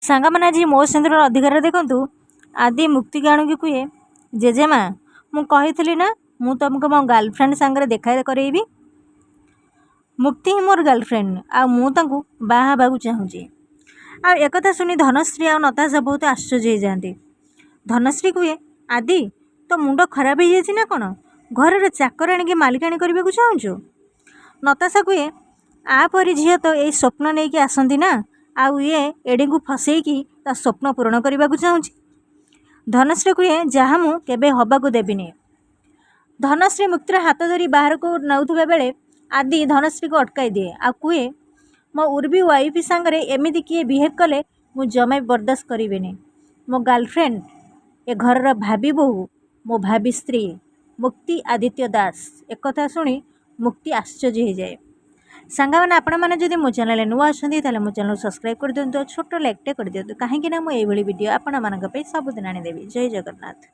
सांगमाने आज मो सिंदूर अधिकार देखु आदि मुक्ति गाणु की कहे जेजेमा मु कही ना मु तुमको मो गर्लफ्रेंड सांगे देखा करेबी। मुक्ति ही मोर गर्लफ्रेंड आउ बाहा चाहूँगी। आ एक शुणी धनश्री आ नताशा बहुत आश्चर्य हो जाती। धनश्री कहे आदि तो मुंड खराब हो जाए कौन घर चाकर आणिक मालिकाणी करने को चाहूँ। नताशा कहे आपरी झील तो यही स्वप्न नहीं कि आसती ना आउ ये एडी को फसैकी ता स्वप्न पूरण करने को चाहूँ। धनश्री कहे जहाँ मु केबे हवा को देविनी। धनश्री मुक्तिर हाथ धरी बाहर को नौथुबा बेले आदि धनश्री को अटकाई दिए आ कहे मो उर्बी वाइफ सांगरे एमती किए बिहेव कले मु जमा बर्दाश्त करेनि। मो गर्लफ्रेंड ए घर भाभी बोहू मो भाभी स्त्री मुक्ति आदित्य दास। एक शुणी मुक्ति आश्चर्य हो जाए। सांगा मैंने आपण मैंने जब मो चैनल नुआ अच्छा मो चैनल सब्सक्राइब कर दिखाँ छोट लाइकटे कर दिखाँ कहीं मुझे वीडियो आपण मानी सबुदिन आनीदेवी। जय जगन्नाथ।